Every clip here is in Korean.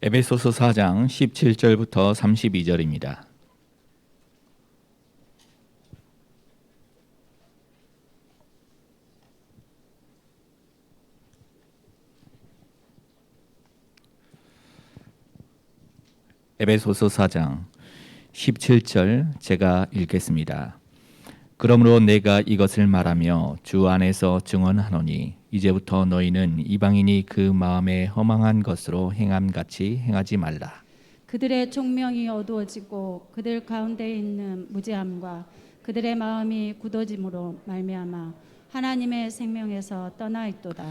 에베소서 4장 17절부터 32절입니다. 에베소서 4장 17절 제가 읽겠습니다. 그러므로 내가 이것을 말하며 주 안에서 증언하노니 이제부터 너희는 이방인이 그 마음에 허망한 것으로 행함같이 행하지 말라. 그들의 총명이 어두워지고 그들 가운데 있는 무지함과 그들의 마음이 굳어짐으로 말미암아 하나님의 생명에서 떠나 있도다.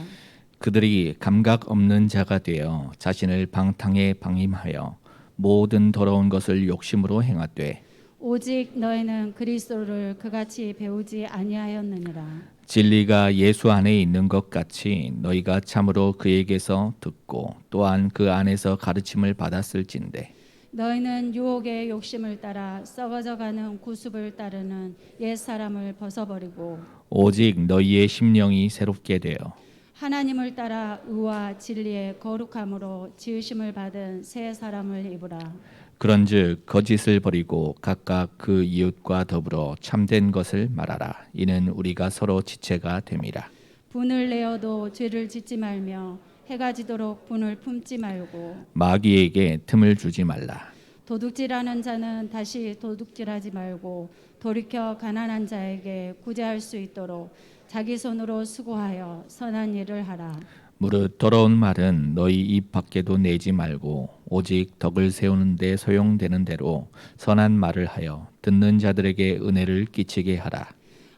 그들이 감각 없는 자가 되어 자신을 방탕에 방임하여 모든 더러운 것을 욕심으로 행하되 오직 너희는 그리스도를 그같이 배우지 아니하였느니라. 진리가 예수 안에 있는 것 같이 너희가 참으로 그에게서 듣고 또한 그 안에서 가르침을 받았을진데 너희는 유혹의 욕심을 따라 썩어져가는 구습을 따르는 옛 사람을 벗어버리고 오직 너희의 심령이 새롭게 되어 하나님을 따라 의와 진리의 거룩함으로 지으심을 받은 새 사람을 입으라. 그런즉 거짓을 버리고 각각 그 이웃과 더불어 참된 것을 말하라. 이는 우리가 서로 지체가 됨이라. 분을 내어도 죄를 짓지 말며 해가 지도록 분을 품지 말고 마귀에게 틈을 주지 말라. 도둑질하는 자는 다시 도둑질하지 말고 돌이켜 가난한 자에게 구제할 수 있도록 자기 손으로 수고하여 선한 일을 하라. 무릇 더러운 말은 너희 입 밖에도 내지 말고 오직 덕을 세우는 데 소용되는 대로 선한 말을 하여 듣는 자들에게 은혜를 끼치게 하라.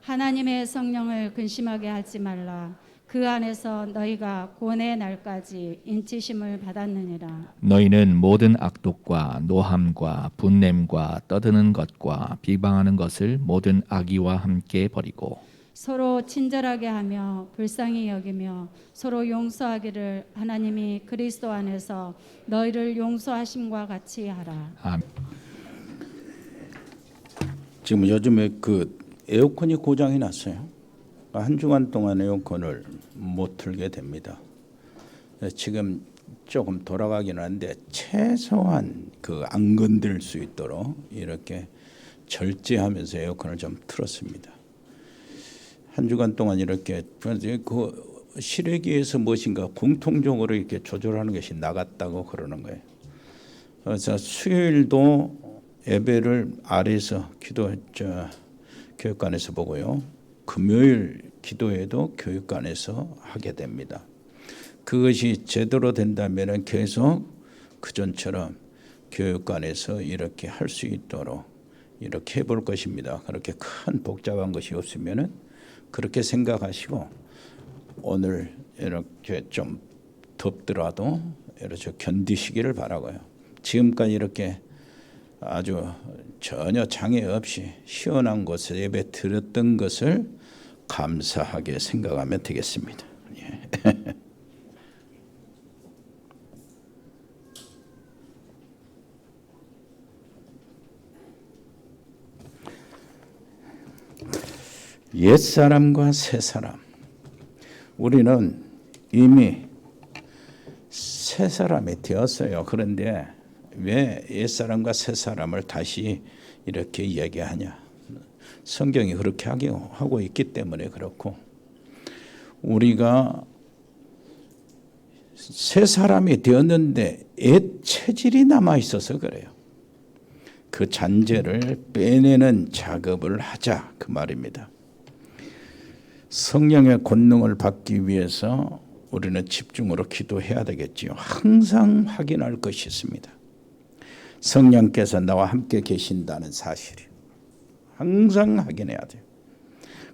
하나님의 성령을 근심하게 하지 말라. 그 안에서 너희가 구원의 날까지 인치심을 받았느니라. 너희는 모든 악독과 노함과 분냄과 떠드는 것과 비방하는 것을 모든 악의와 함께 버리고 서로 친절하게 하며 불쌍히 여기며 서로 용서하기를 하나님이 그리스도 안에서 너희를 용서하심과 같이 하라. 아멘. 지금 요즘에 그 에어컨이 고장이 났어요. 한 주간 동안 에어컨을 못 틀게 됩니다. 지금 조금 돌아가긴 하는데 최소한 그 안 건들 수 있도록 이렇게 절제하면서 에어컨을 좀 틀었습니다. 한 주간 동안 이렇게 그 실외기에서 무엇인가 공통적으로 이렇게 조절하는 것이 나갔다고 그러는 거예요. 그래서 수요일도 예배를 아래에서 교육관에서 보고요. 금요일 기도회도 교육관에서 하게 됩니다. 그것이 제대로 된다면 계속 그전처럼 교육관에서 이렇게 할 수 있도록 이렇게 해볼 것입니다. 그렇게 큰 복잡한 것이 없으면은 그렇게 생각하시고 오늘 이렇게 좀 덥더라도 이렇게 견디시기를 바라고요. 지금까지 이렇게 아주 전혀 장애 없이 시원한 곳에 예배 드렸던 것을 감사하게 생각하면 되겠습니다. 예. 옛사람과 새사람, 우리는 이미 새사람이 되었어요. 그런데 왜 옛사람과 새사람을 다시 이렇게 이야기하냐? 성경이 그렇게 하고 있기 때문에 그렇고, 우리가 새사람이 되었는데 옛 체질이 남아있어서 그래요. 그 잔재를 빼내는 작업을 하자, 그 말입니다. 성령의 권능을 받기 위해서 우리는 집중으로 기도해야 되겠지요. 항상 확인할 것이 있습니다. 성령께서 나와 함께 계신다는 사실이 항상 확인해야 돼요.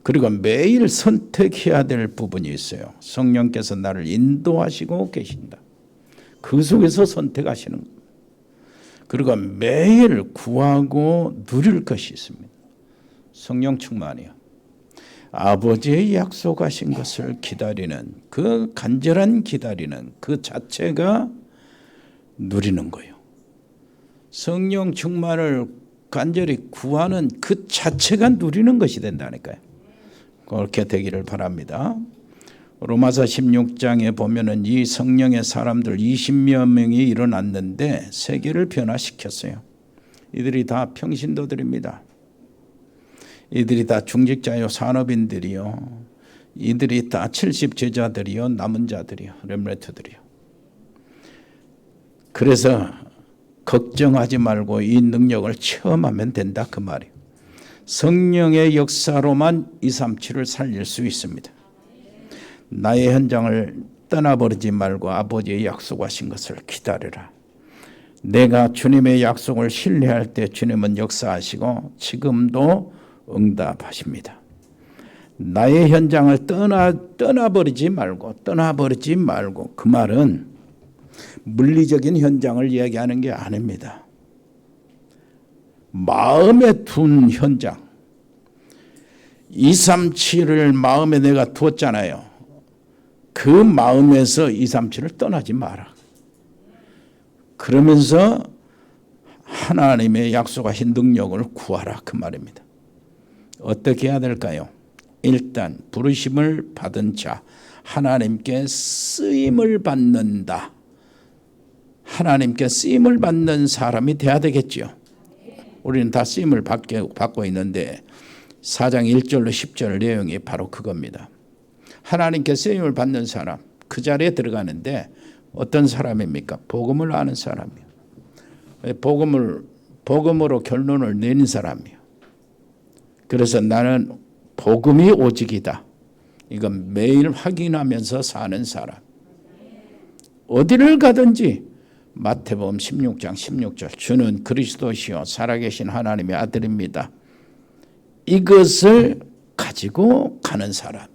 그리고 매일 선택해야 될 부분이 있어요. 성령께서 나를 인도하시고 계신다. 그 속에서 선택하시는 겁니다. 그리고 매일 구하고 누릴 것이 있습니다. 성령 충만이요. 아버지의 약속하신 것을 기다리는 그 간절한 기다리는 그 자체가 누리는 거예요. 성령 충만을 간절히 구하는 그 자체가 누리는 것이 된다니까요. 그렇게 되기를 바랍니다. 로마서 16장에 보면은 이 성령의 사람들 20여 명이 일어났는데 세계를 변화시켰어요. 이들이 다 평신도들입니다. 이들이 다 중직자요, 산업인들이요, 이들이 다 70제자들이요, 남은 자들이요, 렘넌트들이요. 그래서 걱정하지 말고 이 능력을 체험하면 된다, 그 말이에요. 성령의 역사로만 237을 살릴 수 있습니다. 나의 현장을 떠나버리지 말고 아버지의 약속하신 것을 기다려라. 내가 주님의 약속을 신뢰할 때 주님은 역사하시고 지금도 응답하십니다. 나의 현장을 떠나버리지 말고 그 말은 물리적인 현장을 이야기하는 게 아닙니다. 마음에 둔 현장, 237을 마음에 내가 두었잖아요. 그 마음에서 237을 떠나지 마라. 그러면서 하나님의 약속하신 능력을 구하라, 그 말입니다. 어떻게 해야 될까요? 일단 부르심을 받은 자, 하나님께 쓰임을 받는다. 하나님께 쓰임을 받는 사람이 돼야 되겠죠. 우리는 다 쓰임을 받고 있는데 4장 1절로 10절 내용이 바로 그겁니다. 하나님께 쓰임을 받는 사람, 그 자리에 들어가는데 어떤 사람입니까? 복음을 아는 사람이요. 복음으로 결론을 내는 사람이요. 그래서 나는 복음이 오직이다. 이건 매일 확인하면서 사는 사람. 어디를 가든지 마태복음 16장 16절 주는 그리스도시요 살아계신 하나님의 아들입니다. 이것을 가지고 가는 사람.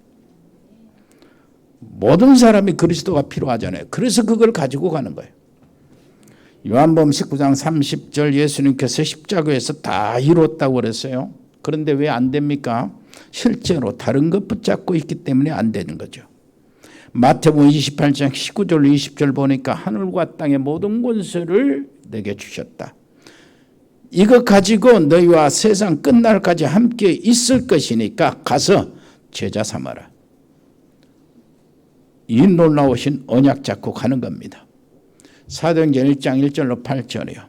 모든 사람이 그리스도가 필요하잖아요. 그래서 그걸 가지고 가는 거예요. 요한복음 19장 30절 예수님께서 십자가에서 다 이뤘다고 그랬어요. 그런데 왜 안 됩니까? 실제로 다른 것 붙잡고 있기 때문에 안 되는 거죠. 마태복음 28장 19절 20절 보니까 하늘과 땅의 모든 권세를 내게 주셨다. 이거 가지고 너희와 세상 끝날까지 함께 있을 것이니까 가서 제자 삼아라. 이 놀라우신 언약 잡고 가는 겁니다. 사도행전 1장 1절로 8절이요.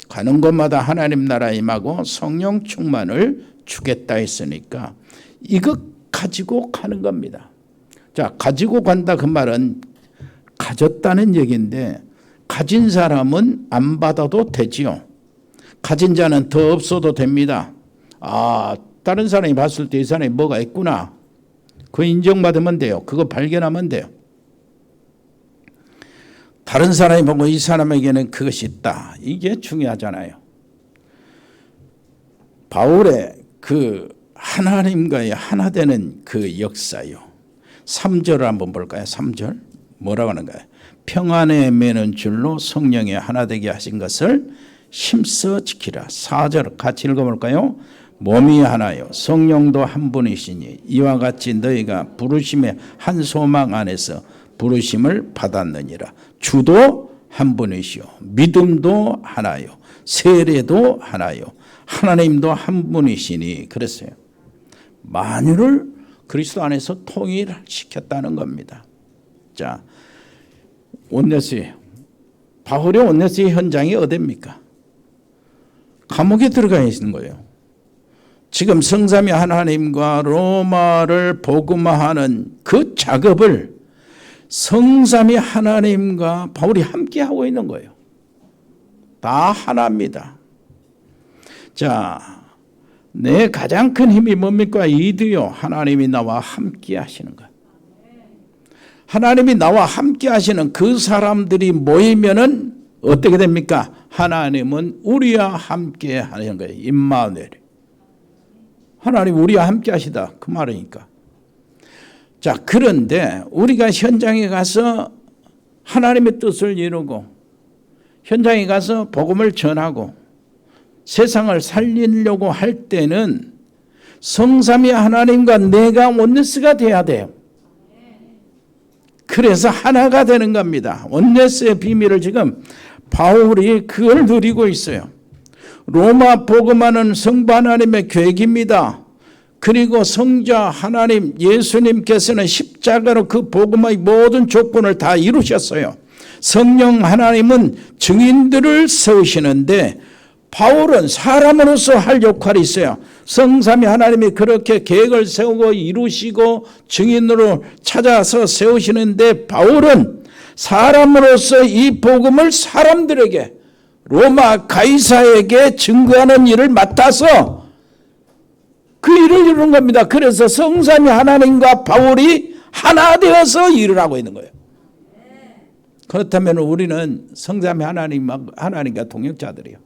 가는 곳마다 하나님 나라 임하고 성령 충만을 주겠다 했으니까 이거 가지고 가는 겁니다. 자, 가지고 간다 그 말은 가졌다는 얘기인데 가진 사람은 안 받아도 되지요. 가진 자는 더 없어도 됩니다. 아, 다른 사람이 봤을 때 이 사람이 뭐가 있구나. 그거 인정받으면 돼요. 그거 발견하면 돼요. 다른 사람이 보고 이 사람에게는 그것이 있다. 이게 중요하잖아요. 바울의 그 하나님과의 하나 되는 그 역사요. 3절을 한번 볼까요? 3절 뭐라고 하는가요? 평안에 매는 줄로 성령에 하나 되게 하신 것을 힘써 지키라. 4절 같이 읽어볼까요? 몸이 하나요 성령도 한 분이시니 이와 같이 너희가 부르심의 한 소망 안에서 부르심을 받았느니라. 주도 한 분이시요 믿음도 하나요 세례도 하나요 하나님도 한 분이시니 그랬어요. 만유를 그리스도 안에서 통일시켰다는 겁니다. 자, 온네스예요. 바울의 온네스의 현장이 어디입니까? 감옥에 들어가 있는 거예요. 지금 성삼위 하나님과 로마를 복음화하는 그 작업을 성삼위 하나님과 바울이 함께 하고 있는 거예요. 다 하나입니다. 자, 내 가장 큰 힘이 뭡니까? 이도요. 하나님이 나와 함께 하시는 것. 하나님이 나와 함께 하시는 그 사람들이 모이면은 어떻게 됩니까? 하나님은 우리와 함께 하는 거예요. 임마누엘. 하나님 우리와 함께 하시다. 그 말이니까. 자, 그런데 우리가 현장에 가서 하나님의 뜻을 이루고 현장에 가서 복음을 전하고 세상을 살리려고 할 때는 성삼위 하나님과 내가 온네스가 돼야 돼요. 그래서 하나가 되는 겁니다. 온네스의 비밀을 지금 바울이 그걸 누리고 있어요. 로마 복음하는 성부 하나님의 계획입니다. 그리고 성자 하나님 예수님께서는 십자가로 그 복음의 모든 조건을 다 이루셨어요. 성령 하나님은 증인들을 세우시는데 바울은 사람으로서 할 역할이 있어요. 성삼위 하나님이 그렇게 계획을 세우고 이루시고 증인으로 찾아서 세우시는데 바울은 사람으로서 이 복음을 사람들에게 로마 가이사에게 증거하는 일을 맡아서 그 일을 이루는 겁니다. 그래서 성삼위 하나님과 바울이 하나 되어서 일을 하고 있는 거예요. 그렇다면 우리는 성삼위 하나님과 동역자들이요.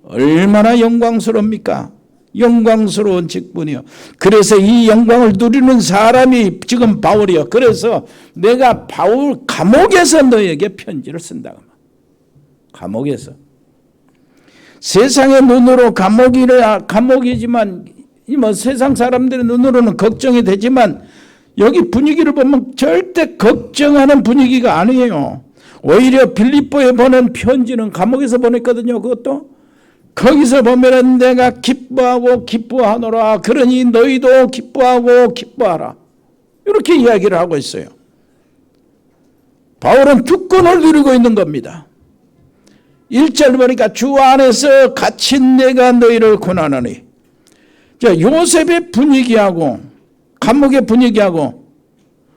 얼마나 영광스럽습니까? 영광스러운 직분이요. 그래서 이 영광을 누리는 사람이 지금 바울이요. 그래서 내가 바울 감옥에서 너에게 편지를 쓴다고. 감옥에서. 세상의 눈으로 감옥이지만 뭐 세상 사람들의 눈으로는 걱정이 되지만 여기 분위기를 보면 절대 걱정하는 분위기가 아니에요. 오히려 빌립보에 보낸 편지는 감옥에서 보냈거든요. 그것도. 거기서 보면은 내가 기뻐하고 기뻐하노라. 그러니 너희도 기뻐하고 기뻐하라. 이렇게 이야기를 하고 있어요. 바울은 특권을 누리고 있는 겁니다. 1절 보니까 주 안에서 갇힌 내가 너희를 권하노니. 자, 요셉의 분위기하고 감옥의 분위기하고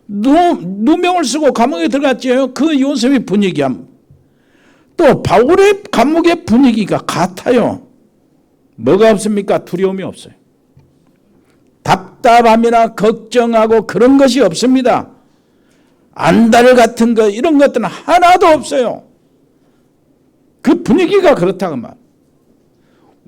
누명을 쓰고 감옥에 들어갔죠. 그 요셉의 분위기함. 또 바울의 감옥의 분위기가 같아요. 뭐가 없습니까? 두려움이 없어요. 답답함이나 걱정하고 그런 것이 없습니다. 안달 같은 거 이런 것들은 하나도 없어요. 그 분위기가 그렇다고 말.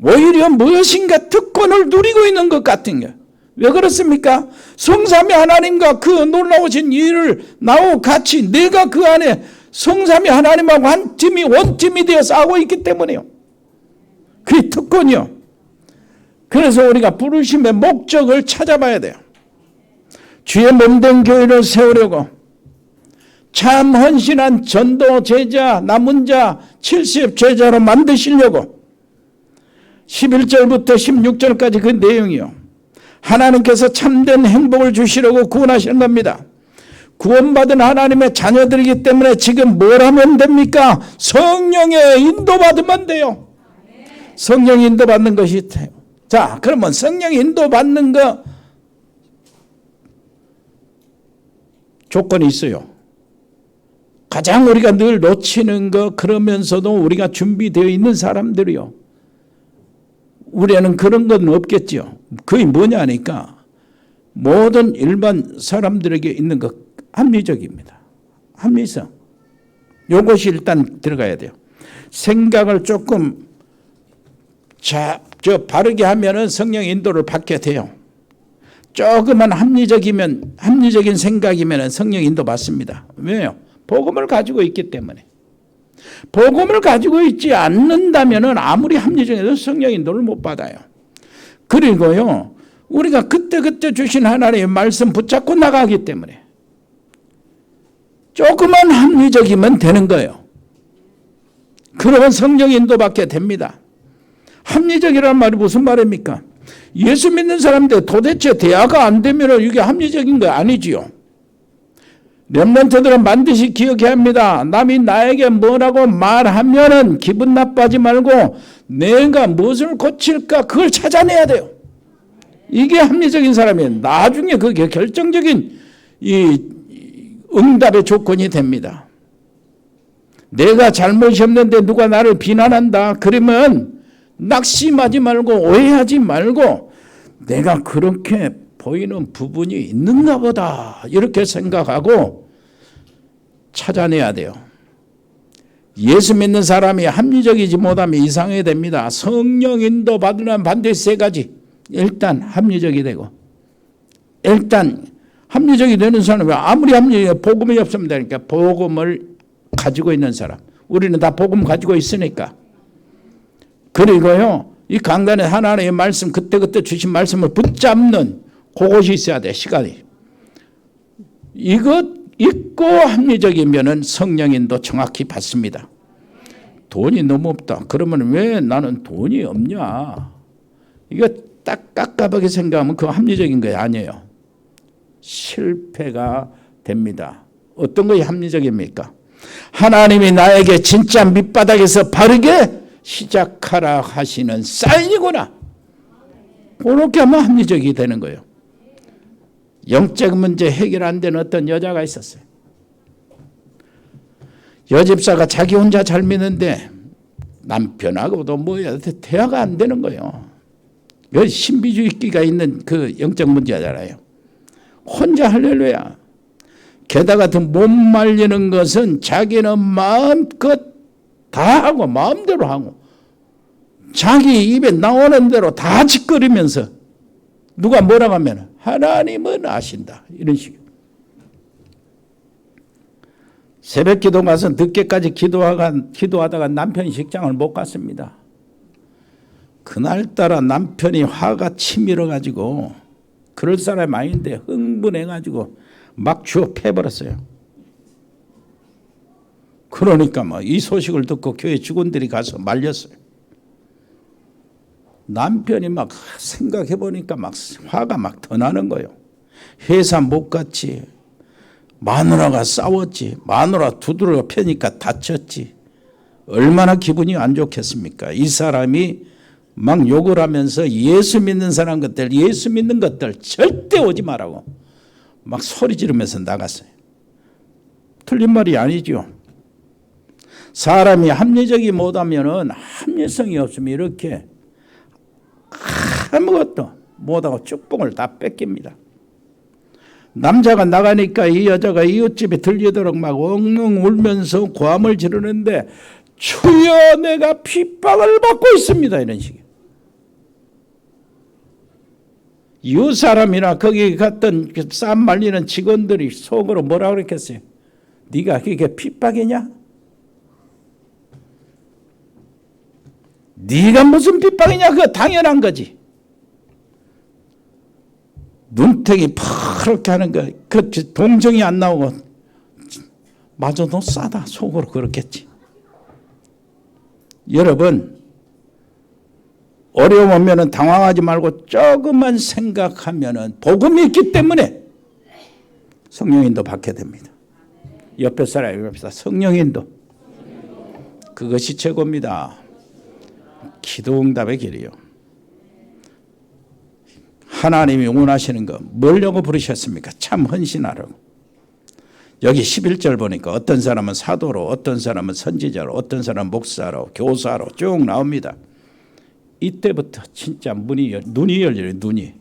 오히려 무엇인가 특권을 누리고 있는 것 같은 게. 왜 그렇습니까? 성삼위 하나님과 그 놀라우신 일을 나하고 같이 내가 그 안에 성삼위 하나님하고 한 팀이 원팀이 되어서 하고 있기 때문에요. 그게 특권이요. 그래서 우리가 부르심의 목적을 찾아봐야 돼요. 주의 몸된 교회를 세우려고 참 헌신한 전도 제자, 남은 자, 70 제자로 만드시려고 11절부터 16절까지 그 내용이요. 하나님께서 참된 행복을 주시려고 구원하시는 겁니다. 구원받은 하나님의 자녀들이기 때문에 지금 뭘 하면 됩니까? 성령의 인도받으면 돼요. 성령 인도받는 것이 돼요. 자, 그러면 성령 인도받는 거 조건이 있어요. 가장 우리가 늘 놓치는 거 그러면서도 우리가 준비되어 있는 사람들이요. 우리는 그런 건 없겠죠. 그게 뭐냐니까 모든 일반 사람들에게 있는 것 합리적입니다. 합리성. 요것이 일단 들어가야 돼요. 생각을 조금 바르게 하면은 성령 인도를 받게 돼요. 조금만 합리적인 생각이면은 성령 인도 받습니다. 왜요? 복음을 가지고 있기 때문에. 복음을 가지고 있지 않는다면은 아무리 합리적이어도 성령 인도를 못 받아요. 그리고요, 우리가 그때 주신 하나님의 말씀 붙잡고 나가기 때문에 조금만 합리적이면 되는 거예요. 그러면 성령 인도 받게 됩니다. 합리적이라는 말이 무슨 말입니까? 예수 믿는 사람들 도대체 대화가 안 되면 이게 합리적인 거 아니지요. 렘넌트들은 반드시 기억해야 합니다. 남이 나에게 뭐라고 말하면은 기분 나빠하지 말고 내가 무엇을 고칠까 그걸 찾아내야 돼요. 이게 합리적인 사람이에요. 나중에 그게 결정적인 이 응답의 조건이 됩니다. 내가 잘못이 없는데 누가 나를 비난한다. 그러면 낙심하지 말고 오해하지 말고 내가 그렇게 보이는 부분이 있는가 보다 이렇게 생각하고 찾아내야 돼요. 예수 믿는 사람이 합리적이지 못하면 이상해야 됩니다. 성령 인도 받으려면 반드시 세 가지. 일단 합리적이 되고 일단 합리적이 되는 사람은 아무리 합리적이고 복음이 없으면 되니까 복음을 가지고 있는 사람. 우리는 다 복음 가지고 있으니까. 그리고요, 이 강단에 하나님의 말씀 그때그때 주신 말씀을 붙잡는 그것이 있어야 돼. 시간이. 이것 있고 합리적이면은 성령인도 정확히 받습니다. 돈이 너무 없다. 그러면 왜 나는 돈이 없냐? 이거 딱 깝깝하게 생각하면 그거 합리적인 거예요? 아니에요. 실패가 됩니다. 어떤 것이 합리적입니까? 하나님이 나에게 진짜 밑바닥에서 바르게 시작하라 하시는 사인이구나. 그렇게 하면 합리적이 되는 거예요. 영적 문제 해결 안 되는 어떤 여자가 있었어요. 여집사가 자기 혼자 잘 믿는데 남편하고도 뭐야 대화가 안 되는 거예요. 그 신비주의기가 있는 그 영적 문제잖아요. 혼자 할렐루야. 게다가 더 못 말리는 것은 자기는 마음껏 다 하고 마음대로 하고 자기 입에 나오는 대로 다 짓거리면서 누가 뭐라고 하면 하나님은 아신다. 이런 식이에요. 새벽 기도 가서 늦게까지 기도하다가 남편이 직장을 못 갔습니다. 그날따라 남편이 화가 치밀어 가지고 그럴 사람이 아닌데 흥분해 가지고 막 주워 패버렸어요. 그러니까 뭐 이 소식을 듣고 교회 직원들이 가서 말렸어요. 남편이 막 생각해 보니까 막 화가 막 더 나는 거예요. 회사 못 갔지. 마누라가 싸웠지. 마누라 두드려 패니까 다쳤지. 얼마나 기분이 안 좋겠습니까? 이 사람이 막 욕을 하면서 예수 믿는 사람 것들, 예수 믿는 것들 절대 오지 말라고 막 소리 지르면서 나갔어요. 틀린 말이 아니죠. 사람이 합리적이 못하면은 합리성이 없으면 이렇게 아무것도 못하고 축복을 다 뺏깁니다. 남자가 나가니까 이 여자가 이웃집에 들리도록 막 엉엉 울면서 고함을 지르는데 주여 내가 핍박을 받고 있습니다. 이런 식이에요. 이웃 사람이나 거기 갔던 쌈 말리는 직원들이 속으로 뭐라고 그랬겠어요? 네가 그게 핍박이냐? 네가 무슨 핍박이냐? 그거 당연한 거지. 눈탱이 파랗게 하는 거, 그 동정이 안 나오고, 맞아, 너 싸다. 속으로 그렇겠지. 여러분, 어려움 오면은 당황하지 말고 조금만 생각하면은 복음이 있기 때문에 성령인도 받게 됩니다. 옆에 사람이 봅시다. 성령인도. 그것이 최고입니다. 기도응답의 길이요. 하나님이 원하시는 거 뭐려고 부르셨습니까? 참 헌신하라고. 여기 11절 보니까 어떤 사람은 사도로, 어떤 사람은 선지자로, 어떤 사람은 목사로, 교사로 쭉 나옵니다. 이때부터 진짜 눈이 열려요. 눈이.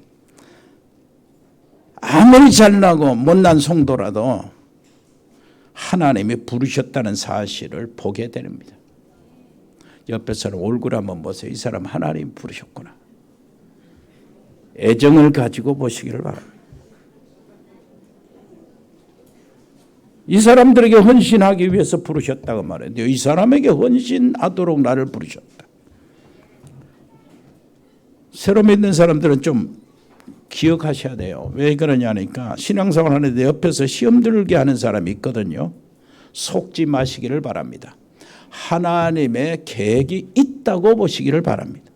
아무리 잘나고 못난 성도라도 하나님이 부르셨다는 사실을 보게 됩니다. 옆에 사람 얼굴 한번 보세요. 이 사람 하나님 부르셨구나. 애정을 가지고 보시기를 바랍니다. 이 사람들에게 헌신하기 위해서 부르셨다고 말해요. 이 사람에게 헌신하도록 나를 부르셨다. 새로 믿는 사람들은 좀 기억하셔야 돼요. 왜 그러냐니까 신앙생활 하는데 옆에서 시험 들게 하는 사람이 있거든요. 속지 마시기를 바랍니다. 하나님의 계획이 있다고 보시기를 바랍니다.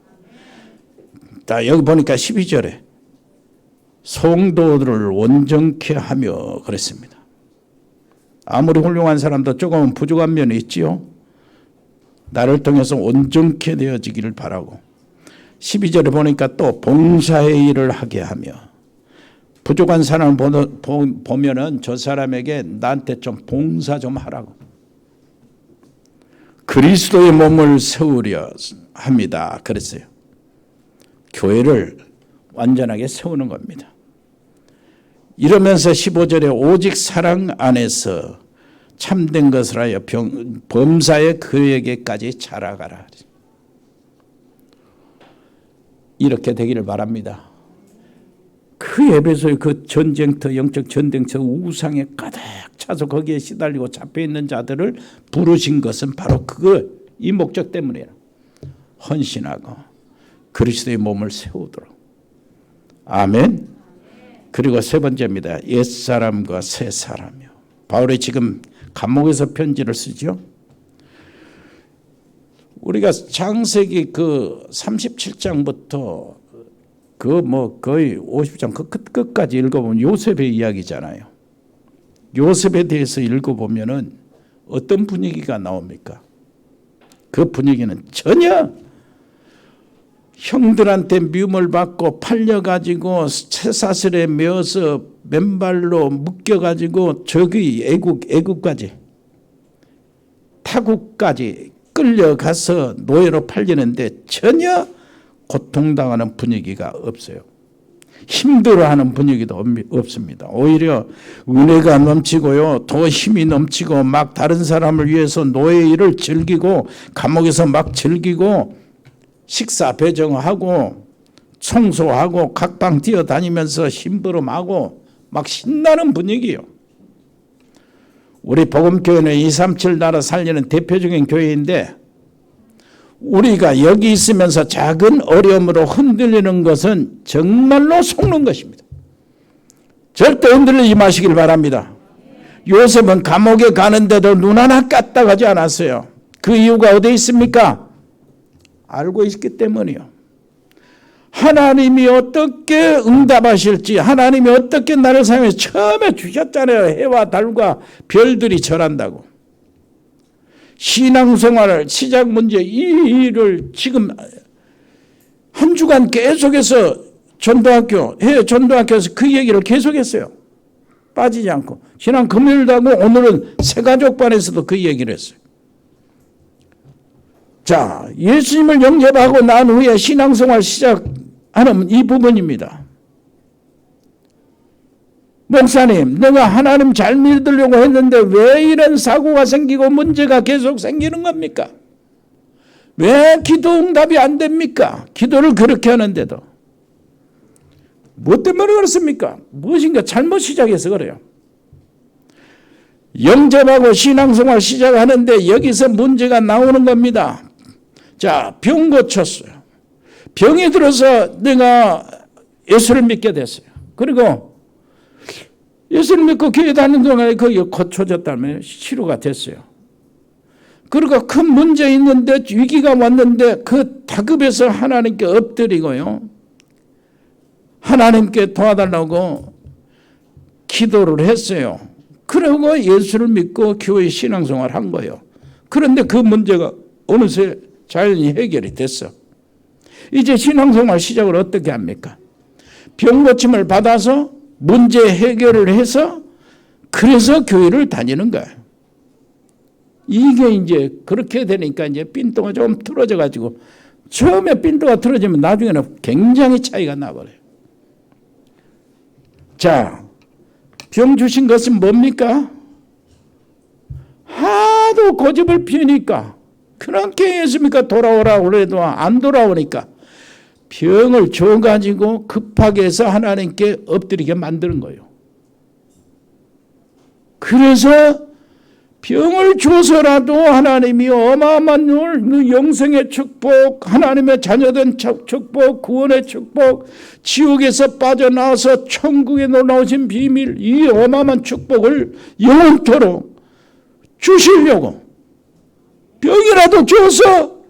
자, 여기 보니까 12절에 성도들을 온전케 하며 그랬습니다. 아무리 훌륭한 사람도 조금은 부족한 면이 있지요. 나를 통해서 온전케 되어지기를 바라고 12절에 보니까 또 봉사의 일을 하게 하며 부족한 사람을 보면은 저 사람에게 나한테 좀 봉사 좀 하라고 그리스도의 몸을 세우려 합니다. 그랬어요. 교회를 완전하게 세우는 겁니다. 이러면서 15절에 오직 사랑 안에서 참된 것을 하여 범사의 그에게까지 자라가라. 이렇게 되기를 바랍니다. 그 에베소의 그 전쟁터, 영적 전쟁터 우상에 가득 차서 거기에 시달리고 잡혀있는 자들을 부르신 것은 바로 이 목적 때문이에요. 헌신하고 그리스도의 몸을 세우도록. 아멘. 그리고 세 번째입니다. 옛사람과 새사람이요. 바울이 지금 감옥에서 편지를 쓰죠. 우리가 창세기 그 37장부터 그 뭐 거의 50장 끝까지 읽어보면 요셉의 이야기잖아요. 요셉에 대해서 읽어보면은 어떤 분위기가 나옵니까? 그 분위기는 전혀 형들한테 미움을 받고 팔려가지고 쇠사슬에 메어서 맨발로 묶여가지고 저기 애국까지 타국까지 끌려가서 노예로 팔리는데 전혀 고통당하는 분위기가 없어요. 힘들어하는 분위기도 없습니다. 오히려 은혜가 넘치고요, 더 힘이 넘치고 막 다른 사람을 위해서 노예 일을 즐기고 감옥에서 막 즐기고 식사 배정하고 청소하고 각방 뛰어다니면서 심부름하고 막 신나는 분위기요. 우리 복음교회는 237 나라 살리는 대표적인 교회인데 우리가 여기 있으면서 작은 어려움으로 흔들리는 것은 정말로 속는 것입니다. 절대 흔들리지 마시길 바랍니다. 요셉은 감옥에 가는데도 눈 하나 까딱하지 않았어요. 그 이유가 어디에 있습니까? 알고 있기 때문이요. 하나님이 어떻게 응답하실지, 하나님이 어떻게 나를 사용해서 처음에 주셨잖아요. 해와 달과 별들이 절한다고. 신앙생활을 시작 문제 이 일을 지금 한 주간 계속해서 전도학교에서 그 얘기를 계속했어요. 빠지지 않고. 지난 금요일도 하고 오늘은 새가족반에서도 그 얘기를 했어요. 자, 예수님을 영접하고 난 후에 신앙생활 시작하는 이 부분입니다. 목사님, 내가 하나님 잘 믿으려고 했는데 왜 이런 사고가 생기고 문제가 계속 생기는 겁니까? 왜 기도 응답이 안 됩니까? 기도를 그렇게 하는데도. 뭐 때문에 그렇습니까? 무엇인가 잘못 시작해서 그래요. 영접하고 신앙생활 시작하는데 여기서 문제가 나오는 겁니다. 자, 병 고쳤어요. 병이 들어서 내가 예수를 믿게 됐어요. 그리고 예수를 믿고 교회 다니는 동안에 거기 고쳐졌다면 치료가 됐어요. 그리고 큰 문제 있는데 위기가 왔는데 그 다급해서 하나님께 엎드리고요. 하나님께 도와달라고 기도를 했어요. 그리고 예수를 믿고 교회 신앙생활을 한 거예요. 그런데 그 문제가 어느새 자연히 해결이 됐어. 이제 신앙생활 시작을 어떻게 합니까? 병 고침을 받아서 문제 해결을 해서 그래서 교회를 다니는 거예요. 이게 이제 그렇게 되니까 이제 핀도가 좀 틀어져 가지고 처음에 핀도가 틀어지면 나중에는 굉장히 차이가 나버려요. 자, 병 주신 것은 뭡니까? 하도 고집을 피우니까 그렇게 예수 믿고 돌아오라고 해도 안 돌아오니까 병을 줘가지고 급하게 해서 하나님께 엎드리게 만드는 거예요. 그래서 병을 줘서라도 하나님이 어마어마한 영생의 축복, 하나님의 자녀된 축복, 구원의 축복, 지옥에서 빠져나와서 천국에 놀라우신 비밀, 이 어마어마한 축복을 영원토록 주시려고 병이라도 줘서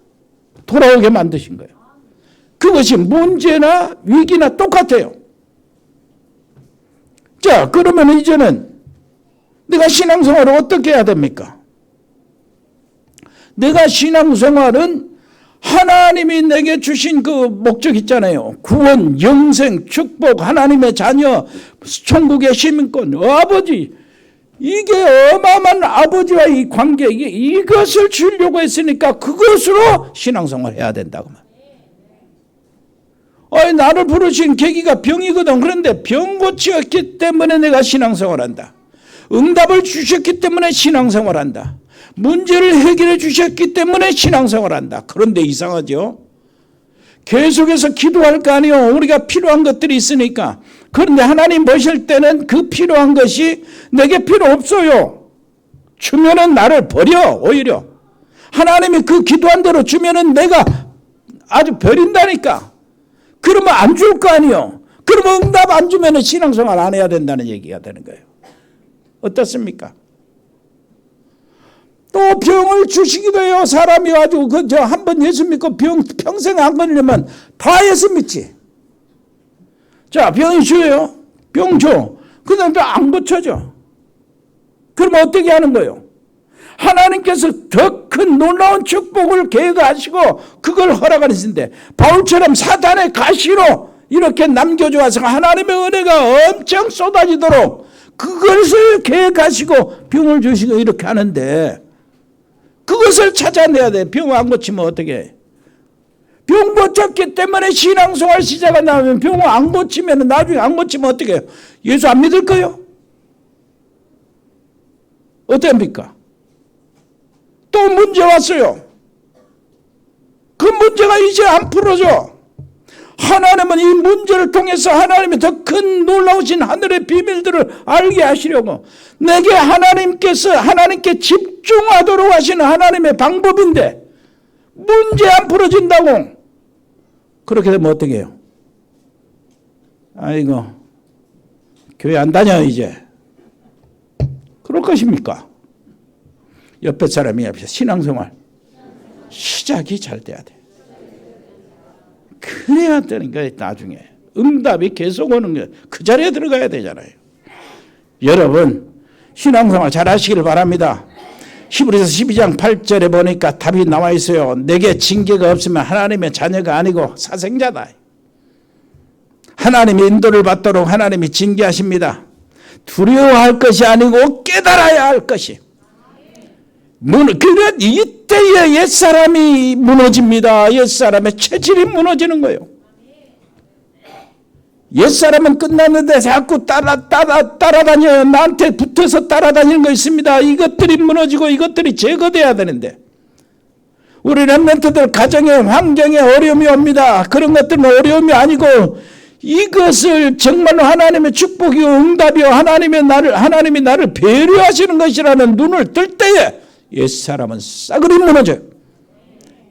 돌아오게 만드신 거예요. 그것이 문제나 위기나 똑같아요. 자, 그러면 이제는 내가 신앙생활을 어떻게 해야 됩니까? 내가 신앙생활은 하나님이 내게 주신 그 목적 있잖아요. 구원, 영생, 축복, 하나님의 자녀, 천국의 시민권, 아버지. 이게 어마어마한 아버지와 이 관계, 이것을 주려고 했으니까 그것으로 신앙생활을 해야 된다고 말이에요. 나를 부르신 계기가 병이거든. 그런데 병 고치었기 때문에 내가 신앙생활한다. 응답을 주셨기 때문에 신앙생활한다. 문제를 해결해 주셨기 때문에 신앙생활한다. 그런데 이상하죠? 계속해서 기도할 거 아니에요. 우리가 필요한 것들이 있으니까. 그런데 하나님 보실 때는 그 필요한 것이 내게 필요 없어요. 주면은 나를 버려. 오히려 하나님이 그 기도한 대로 주면은 내가 아주 버린다니까. 그러면 안 줄 거 아니에요. 그러면 응답 안 주면은 신앙생활 안 해야 된다는 얘기가 되는 거예요. 어떻습니까? 또 병을 주시기도 해요. 사람이 아주 한 번 예수 믿고 병 평생 안 걸리면 다 예수 믿지. 자, 병이 줘요. 병 줘. 그 다음에 안 고쳐져. 그럼 어떻게 하는 거예요? 하나님께서 더 큰 놀라운 축복을 계획하시고 그걸 허락하시는데 바울처럼 사탄의 가시로 이렇게 남겨주어서 하나님의 은혜가 엄청 쏟아지도록 그것을 계획하시고 병을 주시고 이렇게 하는데 그것을 찾아내야 돼. 병 안 고치면 어떻게 해? 병 고쳤기 때문에 신앙생활 시작이 나오면 병 안 고치면 나중에 안 고치면 어떻게 해요? 예수 안 믿을 거예요? 어떻게 합니까? 또 문제 왔어요. 그 문제가 이제 안 풀어져. 하나님은 이 문제를 통해서 하나님의 더 큰 놀라우신 하늘의 비밀들을 알게 하시려고 내게 하나님께 집중하도록 하시는 하나님의 방법인데 문제 안 풀어진다고 그렇게 되면 어떻게 해요? 아이고 교회 안 다녀 이제 그럴 것입니까? 옆에 사람이 앞에서 신앙생활 시작이 잘 돼야 돼. 그래야 되는 거예요. 나중에 응답이 계속 오는 거예요. 그 자리에 들어가야 되잖아요. 여러분 신앙생활 잘 하시길 바랍니다. 히브리서 12장 8절에 보니까 답이 나와 있어요. 내게 징계가 없으면 하나님의 자녀가 아니고 사생자다. 하나님의 인도를 받도록 하나님이 징계하십니다. 두려워할 것이 아니고 깨달아야 할 것이. 이때에 옛사람이 무너집니다. 옛사람의 체질이 무너지는 거예요. 옛사람은 끝났는데 자꾸 따라다녀요. 나한테 붙어서 따라다니는 거 있습니다. 이것들이 무너지고 이것들이 제거돼야 되는데 우리 렘넌트들 가정에 환경에 어려움이 옵니다. 그런 것들은 어려움이 아니고 이것을 정말로 하나님의 축복이요 응답이요 하나님이 나를 배려하시는 것이라는 눈을 뜰 때에 옛사람은 싸그리 무너져요.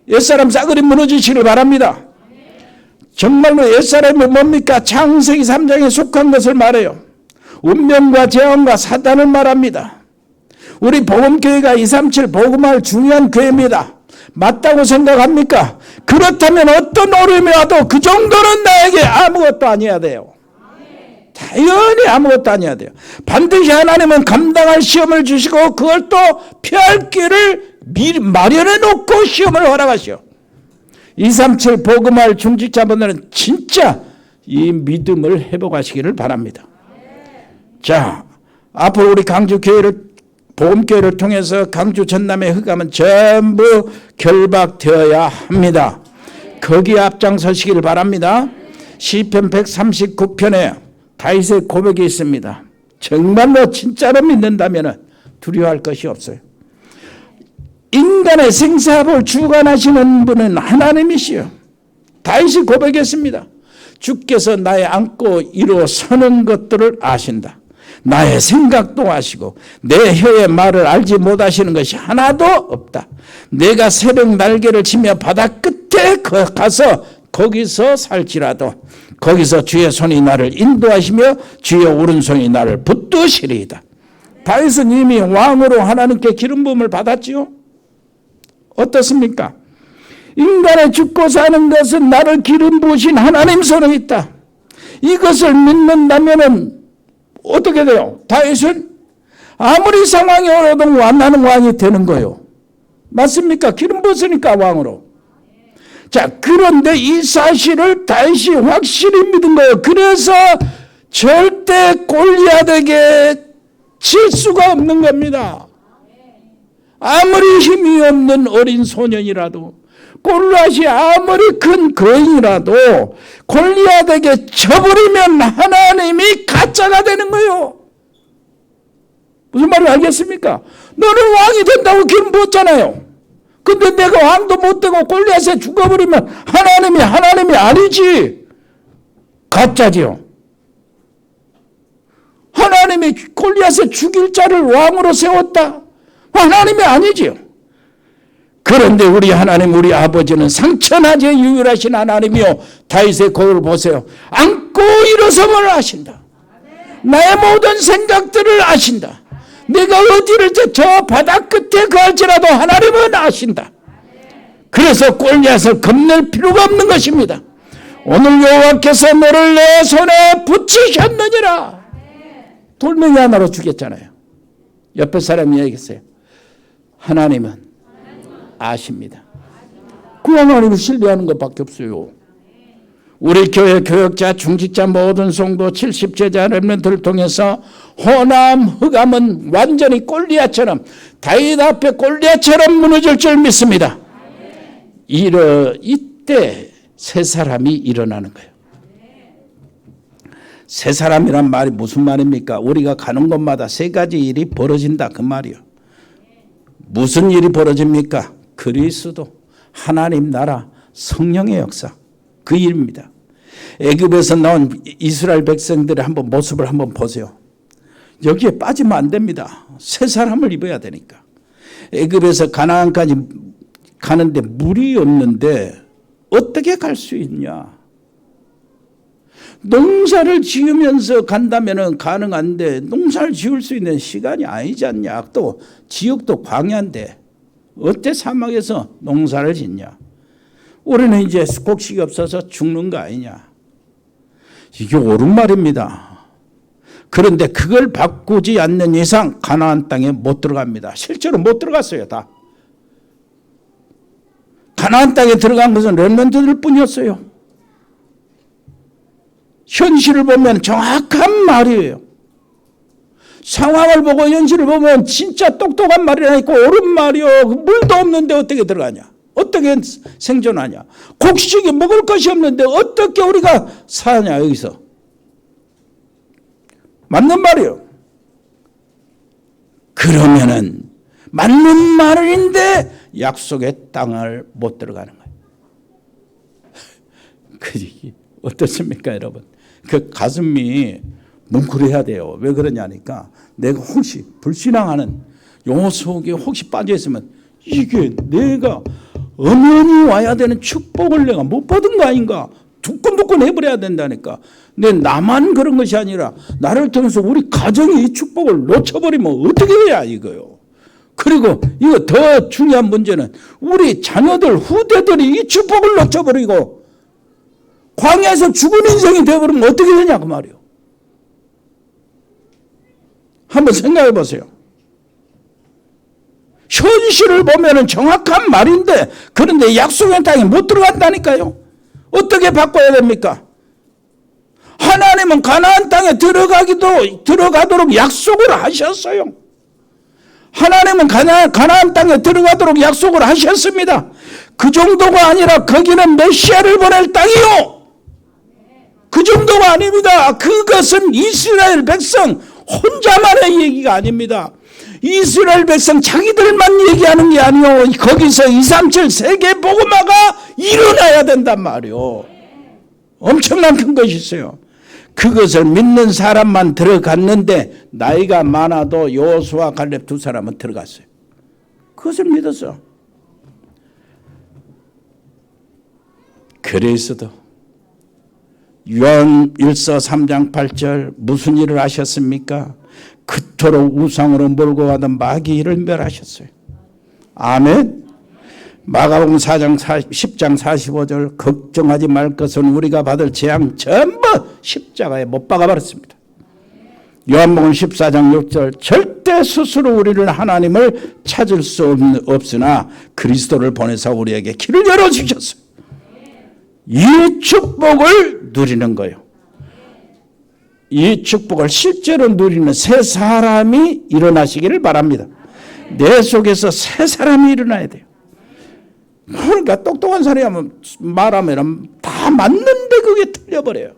옛사람 싸그리 무너지시길 바랍니다. 정말로 옛사람이 뭡니까? 창세기 3장에 속한 것을 말해요. 운명과 재앙과 사단을 말합니다. 우리 복음교회가 237 복음할 중요한 교회입니다. 맞다고 생각합니까? 그렇다면 어떤 어려움이 와도 그 정도는 나에게 아무것도 아니어야 돼요. 당연히 아무것도 아니어야 돼요. 반드시 하나님은 감당할 시험을 주시고 그걸 또 피할 길을 미리 마련해 놓고 시험을 허락하시오. 237 복음할 중직자분들은 진짜 이 믿음을 회복하시기를 바랍니다. 자, 앞으로 우리 강주교회를 복음교회를 통해서 강주 전남의 흑암은 전부 결박되어야 합니다. 거기에 앞장서시기를 바랍니다. 시편 139편에 다윗의 고백이 있습니다. 정말로 진짜로 믿는다면 두려워할 것이 없어요. 인간의 생사를 주관하시는 분은 하나님이시요. 다윗이 고백했습니다. 주께서 나의 안고 일어서는 것들을 아신다. 나의 생각도 아시고 내 혀의 말을 알지 못하시는 것이 하나도 없다. 내가 새벽 날개를 치며 바다 끝에 가서 거기서 살지라도 거기서 주의 손이 나를 인도하시며 주의 오른손이 나를 붙드시리이다. 다윗은 이미 왕으로 하나님께 기름 부음을 받았지요. 어떻습니까? 인간의 죽고 사는 것은 나를 기름 부으신 하나님 손에 있다. 이것을 믿는다면 어떻게 돼요? 다윗은 아무리 상황이 어려도 나는 왕이 되는 거예요. 맞습니까? 기름 부었으니까 왕으로. 자, 그런데 이 사실을 다윗이 확실히 믿은 거예요. 그래서 절대 골리앗에게 질 수가 없는 겁니다. 아무리 힘이 없는 어린 소년이라도 골리앗이 아무리 큰 거인이라도 골리앗에게 져버리면 하나님이 가짜가 되는 거예요. 무슨 말인지 알겠습니까? 너는 왕이 된다고 기름 부었잖아요. 근데 내가 왕도 못 되고 골리앗에 죽어버리면 하나님이 아니지. 가짜지요. 하나님이 골리앗에 죽일 자를 왕으로 세웠다. 하나님이 아니지요. 그런데 우리 하나님, 우리 아버지는 상천하제 유일하신 하나님이요. 다윗의 고백을 보세요. 안고 일어섬을 아신다. 나의 모든 생각들을 아신다. 내가 어디를 저 바다 끝에 갈지라도 하나님은 아신다. 그래서 골리앗을 겁낼 필요가 없는 것입니다. 오늘 여호와께서 너를 내 손에 붙이셨느니라. 돌멩이 하나로 죽였잖아요. 옆에 사람이 얘기했어요. 하나님은 아십니다. 그 하나님을 신뢰하는 것밖에 없어요. 우리 교회 교역자, 중직자, 모든 성도 70제자 렘넌트를 통해서 호남, 흑암은 완전히 골리앗처럼, 다윗 앞에 골리앗처럼 무너질 줄 믿습니다. 이때 새 사람이 일어나는 거예요. 새 사람이란 말이 무슨 말입니까? 우리가 가는 곳마다 세 가지 일이 벌어진다 그 말이요. 무슨 일이 벌어집니까? 그리스도, 하나님 나라, 성령의 역사, 그 일입니다. 애굽에서 나온 이스라엘 백성들의 한번 모습을 한번 보세요. 여기에 빠지면 안 됩니다. 새 사람을 입어야 되니까. 애굽에서 가나안까지 가는데 물이 없는데 어떻게 갈 수 있냐? 농사를 지으면서 간다면 가능한데 농사를 지을 수 있는 시간이 아니지 않냐? 또 지역도 광야인데 어때 사막에서 농사를 짓냐? 우리는 이제 곡식이 없어서 죽는 거 아니냐? 이게 옳은 말입니다. 그런데 그걸 바꾸지 않는 이상 가나안 땅에 못 들어갑니다. 실제로 못 들어갔어요. 다. 가나안 땅에 들어간 것은 렘넌트들 뿐이었어요. 현실을 보면 정확한 말이에요. 상황을 보고 현실을 보면 진짜 똑똑한 말이라니까 옳은 말이요. 물도 없는데 어떻게 들어가냐? 어떻게 생존하냐? 곡식이 먹을 것이 없는데 어떻게 우리가 사냐 여기서? 맞는 말이에요. 그러면은 맞는 말인데 약속의 땅을 못 들어가는 거예요. 그게 어떻습니까, 여러분? 그 가슴이 뭉클해야 돼요. 왜 그러냐니까 내가 혹시 불신앙하는 요 속에 혹시 빠져 있으면 이게 내가 엄연히 와야 되는 축복을 내가 못 받은 거 아닌가? 두근두근 해버려야 된다니까. 근데 나만 그런 것이 아니라 나를 통해서 우리 가정이 이 축복을 놓쳐버리면 어떻게 해야 이거요. 그리고 이거 더 중요한 문제는 우리 자녀들, 후대들이 이 축복을 놓쳐버리고 광야에서 죽은 인생이 되어버리면 어떻게 되냐 그 말이에요. 한번 생각해 보세요. 현실을 보면 정확한 말인데 그런데 약속의 땅에 못 들어간다니까요. 어떻게 바꿔야 됩니까? 하나님은 가나안 땅에 들어가도록 약속을 하셨어요. 하나님은 가나안 땅에 들어가도록 약속을 하셨습니다. 그 정도가 아니라 거기는 메시아를 보낼 땅이요. 그 정도가 아닙니다. 그것은 이스라엘 백성 혼자만의 얘기가 아닙니다. 이스라엘 백성 자기들만 얘기하는 게 아니요. 거기서 237 세계 복음화가 일어나야 된단 말이요. 엄청난 큰 것이 있어요. 그것을 믿는 사람만 들어갔는데 나이가 많아도 여호수아 갈렙 두 사람은 들어갔어요. 그것을 믿었어. 그래서도 요한 1서 3장 8절 무슨 일을 하셨습니까? 그토록 우상으로 몰고 가던 마귀를 멸하셨어요. 아멘. 마가복음 4장 10장 45절 걱정하지 말 것은 우리가 받을 재앙 전부 십자가에 못 박아버렸습니다. 요한복음 14장 6절 절대 스스로 우리를 하나님을 찾을 수 없으나 그리스도를 보내서 우리에게 길을 열어주셨어요. 이 축복을 누리는 거예요. 이 축복을 실제로 누리는 새 사람이 일어나시기를 바랍니다. 내 속에서 새 사람이 일어나야 돼요. 그러니까 똑똑한 사람이 말하면 다 맞는데 그게 틀려버려요.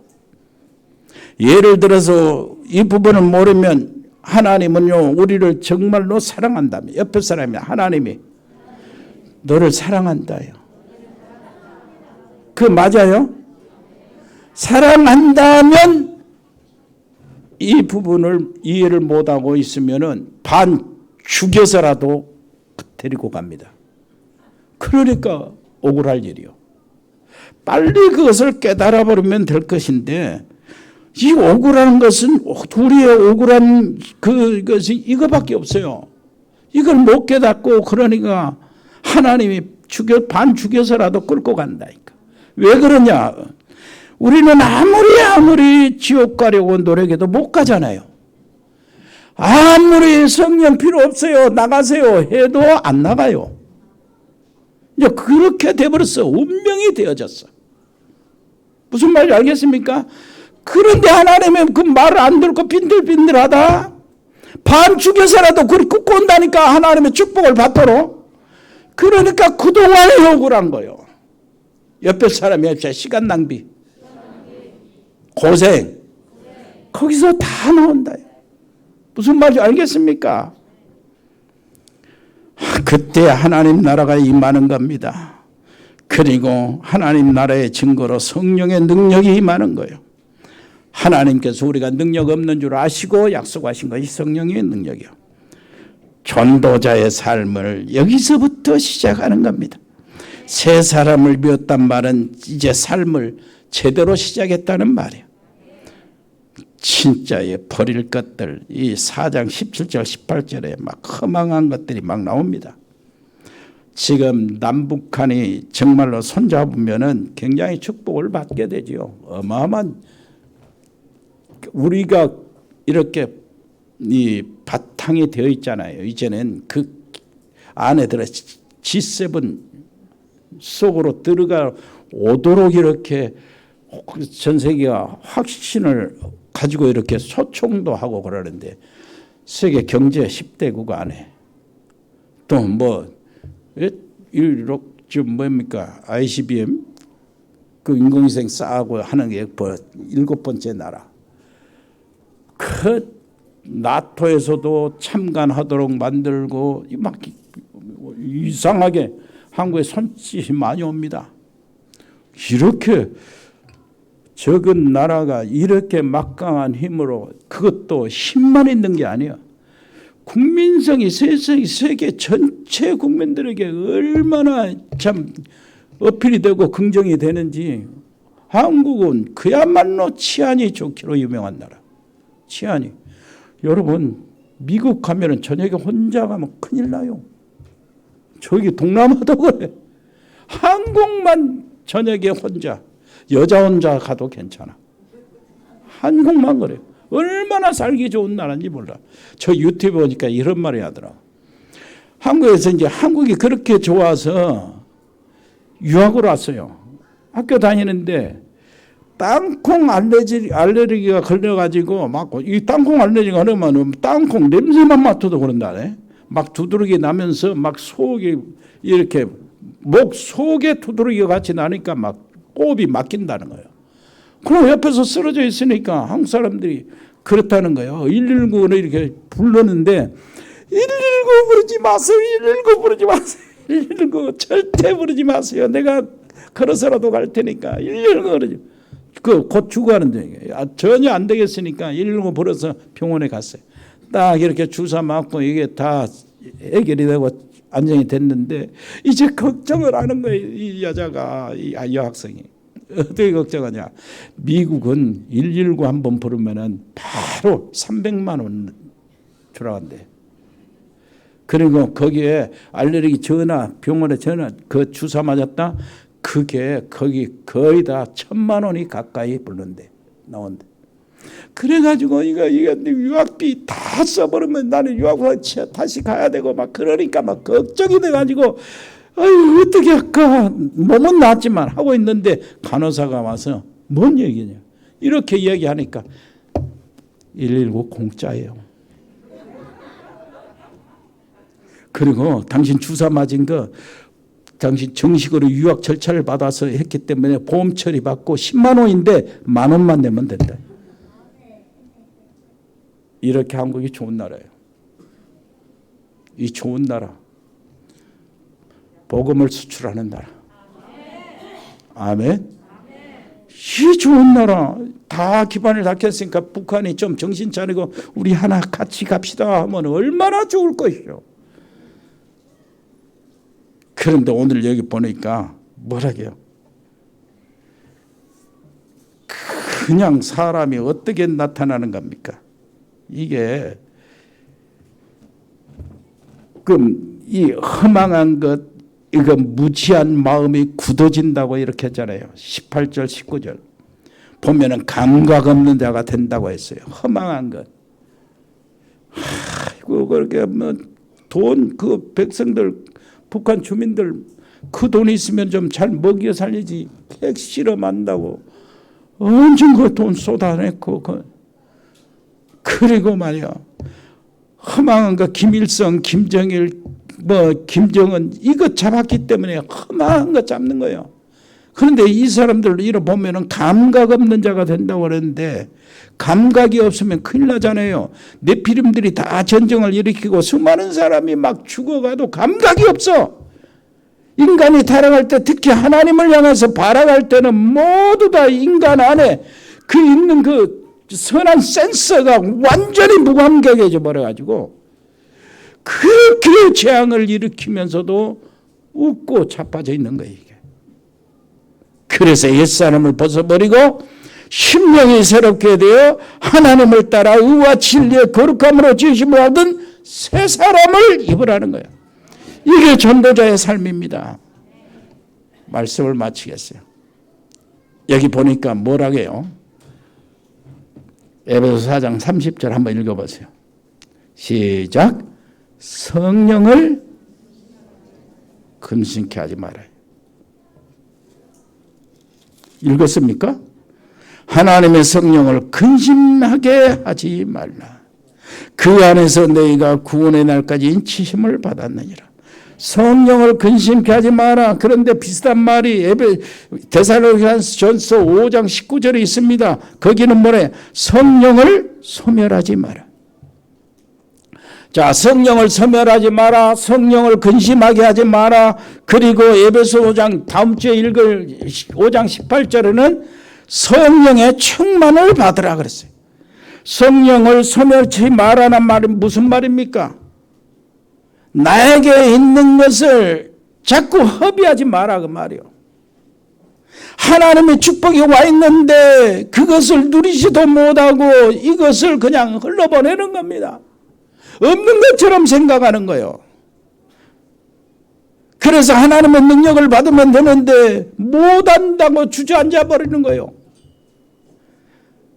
예를 들어서 이 부분을 모르면 하나님은요 우리를 정말로 사랑한다며 옆에 사람이 하나님이 너를 사랑한다요. 그 맞아요? 사랑한다면 이 부분을 이해를 못하고 있으면은 반 죽여서라도 데리고 갑니다. 그러니까 억울할 일이요. 빨리 그것을 깨달아 버리면 될 것인데 이 억울한 것은 우리의 억울한 그것이 이거밖에 없어요. 이걸 못 깨닫고 그러니까 하나님이 반 죽여서라도 끌고 간다니까. 왜 그러냐? 우리는 아무리 지옥 가려고 노력해도 못 가잖아요. 아무리 성령 필요 없어요, 나가세요 해도 안 나가요. 이제 그렇게 돼버렸어. 운명이 되어졌어. 무슨 말인지 알겠습니까? 그런데 하나님은 그 말을 안 듣고 빈들빈들하다 반 죽여서라도 그걸 굽고 온다니까, 하나님의 축복을 받도록. 그러니까 그동안 억울한 거예요. 옆에 사람이 없어. 시간 낭비, 고생, 거기서 다 나온다. 무슨 말인지 알겠습니까? 그때 하나님 나라가 임하는 겁니다. 그리고 하나님 나라의 증거로 성령의 능력이 임하는 거예요. 하나님께서 우리가 능력 없는 줄 아시고 약속하신 것이 성령의 능력이요. 전도자의 삶을 여기서부터 시작하는 겁니다. 새 사람을 비웠단 말은 이제 삶을 제대로 시작했다는 말이에요. 진짜의 버릴 것들, 이 4장 17절 18절에 막 허망한 것들이 막 나옵니다. 지금 남북한이 정말로 손잡으면은 굉장히 축복을 받게 되죠. 어마어마한, 우리가 이렇게 이 바탕이 되어 있잖아요. 이제는 그 안에 들어 G7 속으로 들어가 오도록 이렇게 전 세계가 확신을 가지고 이렇게 소총도 하고 그러는데, 세계 경제 10대국 안에 또 뭐 이렇게 지금 뭡니까, ICBM 그 인공위성 쌓고 하는 게 7번째 나라. 그 나토에서도 참관하도록 만들고 막 이상하게 한국에 손짓이 많이 옵니다. 이렇게 적은 나라가 이렇게 막강한 힘으로, 그것도 힘만 있는 게 아니야. 국민성이 세계 전체 국민들에게 얼마나 참 어필이 되고 긍정이 되는지. 한국은 그야말로 치안이 좋기로 유명한 나라. 치안이. 여러분, 미국 가면은 저녁에 혼자 가면 큰일 나요. 저기 동남아도 그래. 한국만 저녁에 혼자, 여자 혼자 가도 괜찮아. 한국만 그래. 얼마나 살기 좋은 나라인지 몰라. 저 유튜브 보니까 이런 말이 하더라. 한국에서 이제 한국이 그렇게 좋아서 유학을 왔어요. 학교 다니는데 땅콩 알레르기가 걸려가지고 막 이 땅콩 알레르기가 그러면 땅콩 냄새만 맡아도 그런다네. 막 두드러기 나면서 막 속이 이렇게 목 속에 두드러기가 같이 나니까 막 호흡이 막힌다는 거예요. 그럼 옆에서 쓰러져 있으니까 한국 사람들이 그렇다는 거예요. 119를 이렇게 부르는데 119 부르지 마세요. 119 부르지 마세요. 119 절대 부르지 마세요. 내가 걸어서라도 갈 테니까 119 부르지. 곧 죽어가는데 전혀 안 되겠으니까 119 불러서 병원에 갔어요. 딱 이렇게 주사 맞고 이게 다 해결이 되고 안정이 됐는데 이제 걱정을 하는 거예요. 이 여자가, 이 여학생이. 어떻게 걱정하냐. 미국은 119 한번 부르면은 바로 300만 원 주라간대. 그리고 거기에 알레르기 전화, 병원에 전화, 그 주사 맞았다. 그게 거기 거의 다 1,000만 원이 가까이 불는데 나온대. 그래가지고 이거 유학비 다 써버리면 나는 유학을 다시 가야 되고 막 그러니까 막 걱정이 돼가지고 아유 어떻게 할까. 몸은 낫지만 하고 있는데 간호사가 와서 뭔 얘기냐 이렇게 이야기하니까 119 공짜예요. 그리고 당신 주사 맞은 거 당신 정식으로 유학 절차를 받아서 했기 때문에 보험 처리 받고 10만 원인데 1만 원만 내면 된다. 이렇게 한국이 좋은 나라예요. 이 좋은 나라. 복음을 수출하는 나라. 아멘. 이 좋은 나라. 다 기반을 닦였으니까 북한이 좀 정신 차리고 우리 하나 같이 갑시다 하면 얼마나 좋을 것이죠. 그런데 오늘 여기 보니까 뭐라게요? 그냥 사람이 어떻게 나타나는 겁니까? 이게 그럼 이 허망한 것, 이거 무지한 마음이 굳어진다고 이렇게 했잖아요. 18절 19절. 보면은 감각 없는 자가 된다고 했어요. 허망한 것. 아이고 그렇게 뭐 돈 그 백성들 북한 주민들 그 돈 있으면 좀 잘 먹여 살리지. 핵 실험한다고 엄청 그 돈 쏟아냈고 그리고 말이야 허망한 거 김일성, 김정일, 뭐 김정은 이거 잡았기 때문에 허망한 거 잡는 거예요. 그런데 이 사람들 이러 보면은 감각 없는 자가 된다고 그러는데 감각이 없으면 큰일 나잖아요. 네피림들이 다 전쟁을 일으키고 수많은 사람이 막 죽어가도 감각이 없어. 인간이 타락할 때 특히 하나님을 향해서 발악할 때는 모두 다 인간 안에 그 있는 그 선한 센서가 완전히 무감각해져 버려가지고 그렇게 재앙을 일으키면서도 웃고 자빠져 있는 거예요. 이게. 그래서 옛사람을 벗어버리고 심령이 새롭게 되어 하나님을 따라 의와 진리의 거룩함으로 지으심을 얻은 새 사람을 입으라는 거예요. 이게 전도자의 삶입니다. 말씀을 마치겠어요. 여기 보니까 뭐라고 해요? 에베소서 4장 30절 한번 읽어보세요. 시작. 성령을 근심케 하지 말아요. 읽었습니까? 하나님의 성령을 근심하게 하지 말라. 그 안에서 너희가 구원의 날까지 인치심을 받았느니라. 성령을 근심케 하지 마라. 그런데 비슷한 말이 데살로니가전서 5장 19절에 있습니다. 거기는 뭐래? 성령을 소멸하지 마라. 자, 성령을 소멸하지 마라. 성령을 근심하게 하지 마라. 그리고 에베소 5장 다음 주에 읽을 5장 18절에는 성령의 충만을 받으라 그랬어요. 성령을 소멸치 마라는 말은 무슨 말입니까? 나에게 있는 것을 자꾸 허비하지 마라 그 말이요. 하나님의 축복이 와 있는데 그것을 누리지도 못하고 이것을 그냥 흘러보내는 겁니다. 없는 것처럼 생각하는 거예요. 그래서 하나님의 능력을 받으면 되는데 못한다고 주저앉아 버리는 거예요.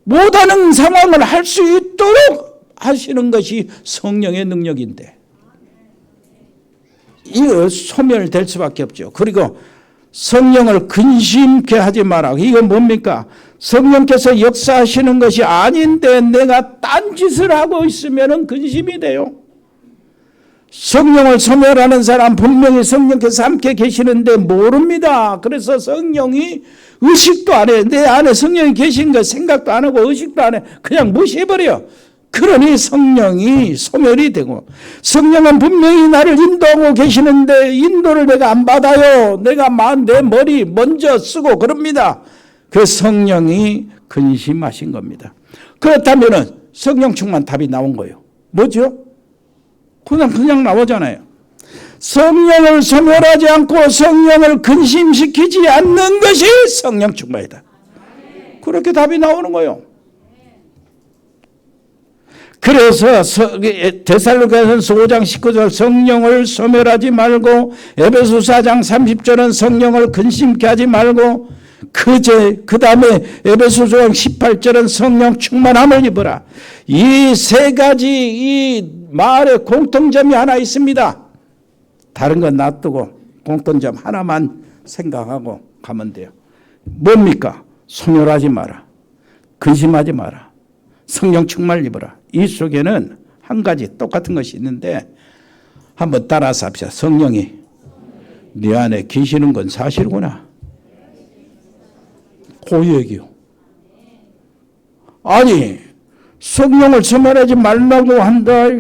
못하는 상황을 할 수 있도록 하시는 것이 성령의 능력인데 이거 소멸될 수밖에 없죠. 그리고 성령을 근심케 하지 마라. 이건 뭡니까? 성령께서 역사하시는 것이 아닌데 내가 딴짓을 하고 있으면 근심이 돼요. 성령을 소멸하는 사람 분명히 성령께서 함께 계시는데 모릅니다. 그래서 성령이 의식도 안 해. 내 안에 성령이 계신 거 생각도 안 하고 의식도 안 해. 그냥 무시해버려. 그러니 성령이 소멸이 되고 성령은 분명히 나를 인도하고 계시는데 인도를 내가 안 받아요. 내가 내 머리 먼저 쓰고 그럽니다. 그 성령이 근심하신 겁니다. 그렇다면 성령 충만 답이 나온 거예요. 뭐죠? 그냥 나오잖아요. 성령을 소멸하지 않고 성령을 근심시키지 않는 것이 성령 충만이다. 그렇게 답이 나오는 거예요. 그래서 데살로니가전서 5장 19절 성령을 소멸하지 말고 에베소서 4장 30절은 성령을 근심케 하지 말고 그 다음에 에베소서 5장 18절은 성령 충만함을 입어라. 이 세 가지 이 말에 공통점이 하나 있습니다. 다른 건 놔두고 공통점 하나만 생각하고 가면 돼요. 뭡니까? 소멸하지 마라. 근심하지 마라. 성령 충만을 입어라. 이 속에는 한 가지 똑같은 것이 있는데 한번 따라서 합시다. 성령이 네 안에 계시는 건 사실구나. 그 얘기요. 아니 성령을 소멸하지 말라고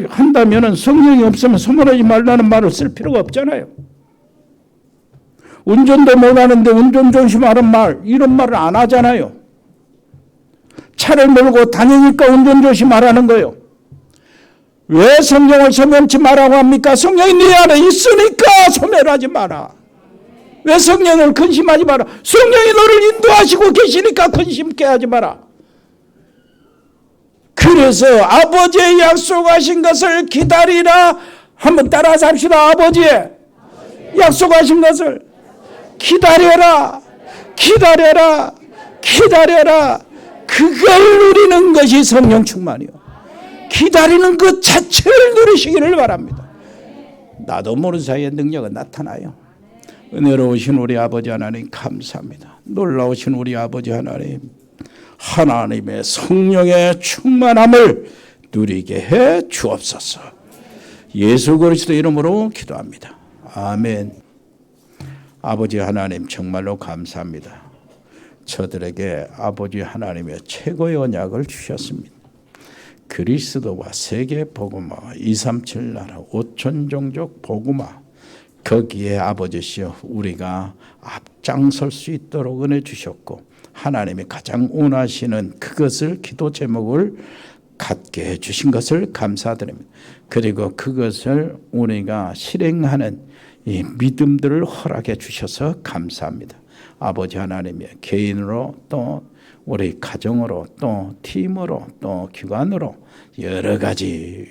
한다면 성령이 없으면 소멸하지 말라는 말을 쓸 필요가 없잖아요. 운전도 못하는데 운전 조심하는 말 이런 말을 안 하잖아요. 차를 몰고 다니니까 운전 조심하라는 거예요. 왜 성령을 소멸치 말라고 합니까? 성령이 네 안에 있으니까 소멸하지 마라. 왜 성령을 근심하지 마라? 성령이 너를 인도하시고 계시니까 근심케 하지 마라. 그래서 아버지의 약속하신 것을 기다리라. 한번 따라서 합시다. 아버지의 약속하신 것을 기다려라. 기다려라. 기다려라. 그걸 누리는 것이 성령 충만이요. 기다리는 것 자체를 누리시기를 바랍니다. 나도 모르는 사이에 능력은 나타나요. 은혜로우신 우리 아버지 하나님 감사합니다. 놀라우신 우리 아버지 하나님, 하나님의 성령의 충만함을 누리게 해 주옵소서. 예수 그리스도 이름으로 기도합니다. 아멘. 아버지 하나님 정말로 감사합니다. 저들에게 아버지 하나님의 최고의 언약을 주셨습니다. 그리스도와 세계 복음화, 237 나라 5천 종족 복음화, 거기에 아버지시여 우리가 앞장설 수 있도록 은혜 주셨고, 하나님이 가장 원하시는 그것을 기도 제목을 갖게 해주신 것을 감사드립니다. 그리고 그것을 우리가 실행하는 이 믿음들을 허락해 주셔서 감사합니다. 아버지 하나님의 개인으로 또 우리 가정으로 또 팀으로 또 기관으로 여러 가지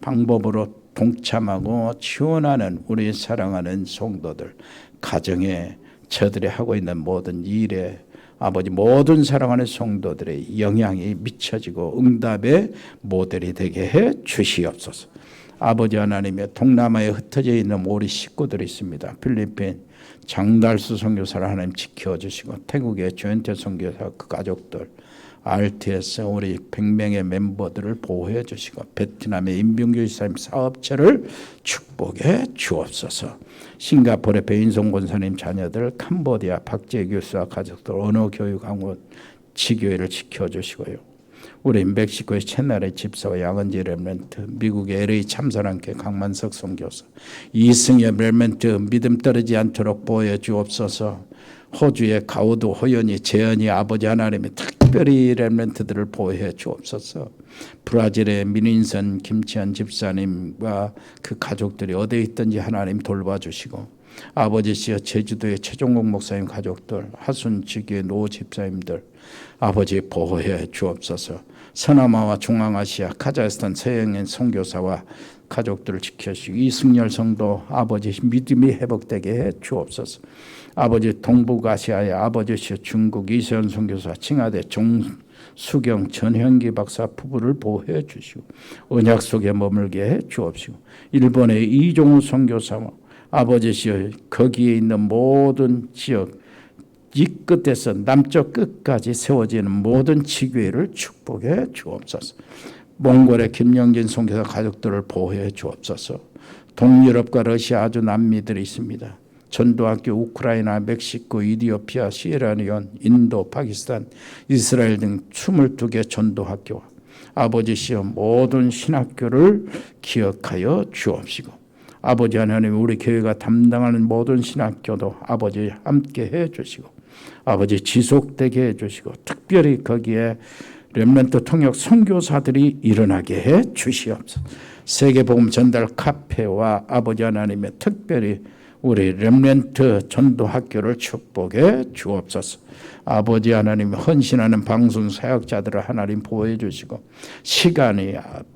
방법으로 동참하고 지원하는 우리 사랑하는 성도들, 가정에 저들이 하고 있는 모든 일에 아버지 모든 사랑하는 성도들의 영향이 미쳐지고 응답의 모델이 되게 해 주시옵소서. 아버지 하나님의 동남아에 흩어져 있는 우리 식구들이 있습니다. 필리핀 장달수 선교사를 하나님 지켜주시고, 태국의 조현태 선교사 그 가족들, RTS 우리 100명의 멤버들을 보호해 주시고, 베트남의 임병규 이사님 사업체를 축복해 주옵소서. 싱가포르의 배인성 권사님 자녀들, 캄보디아 박재 교수와 가족들 언어교육학원 지교회를 지켜주시고요. 우리 멕시코의 채널의 집사와 양은지 렘넌트, 미국의 LA 참사랑교 강만석 선교사, 이승엽 렘넌트 믿음 떨어지지 않도록 보여 주옵소서. 호주의 가우드 호연이 재현이 아버지 하나님의 특별히 렘넌트들을 보호해 주옵소서. 브라질의 민인선 김치환 집사님과 그 가족들이 어디에 있든지 하나님 돌봐주시고, 아버지시여 제주도의 최종국 목사님 가족들, 하순 지교의 노 집사님들 아버지 보호해 주옵소서. 서남아와 중앙아시아 카자흐스탄 서영인 선교사와 가족들을 지켜주시고, 이승열 성도 아버지 믿음이 회복되게 해 주옵소서. 아버지 동북아시아의 아버지시여 중국 이세현 선교사, 칭하대 정수경 전현기 박사 부부를 보호해 주시고 언약 속에 머물게 해 주옵시고, 일본의 이종우 선교사와 아버지시여 거기에 있는 모든 지역 이 끝에서 남쪽 끝까지 세워지는 모든 지교회를 축복해 주옵소서. 몽골의 김영진 선교사 가족들을 보호해 주옵소서. 동유럽과 러시아 아주 남미들이 있습니다. 전도학교 우크라이나, 멕시코, 이디오피아, 시에라리온, 인도, 파키스탄, 이스라엘 등 22개 전도학교와 아버지시여 모든 신학교를 기억하여 주옵시고, 아버지 하나님 우리 교회가 담당하는 모든 신학교도 아버지 함께 해 주시고, 아버지 지속되게 해 주시고, 특별히 거기에 렘넌트 통역 선교사들이 일어나게 해 주시옵소서. 세계복음 전달 카페와 아버지 하나님의 특별히 우리 렘넌트 전도학교를 축복해 주옵소서. 아버지 하나님 헌신하는 방송 사역자들을 하나님 보호해 주시고, 시간이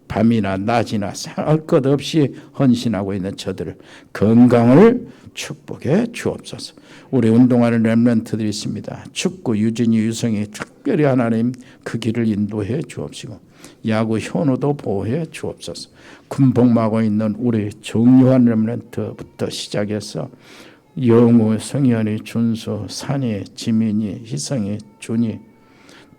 밤이나 낮이나 할 것 없이 헌신하고 있는 저들을 건강을 축복해 주옵소서. 우리 운동하는 렘넌트들이 있습니다. 축구 유진이 유성이 특별히 하나님 그 길을 인도해 주옵시고, 야구 현우도 보호해 주옵소서. 군복마고 있는 우리 정요한 렘넌트부터 시작해서 영우, 성현이, 준수, 산이, 지민이, 희성이, 준이,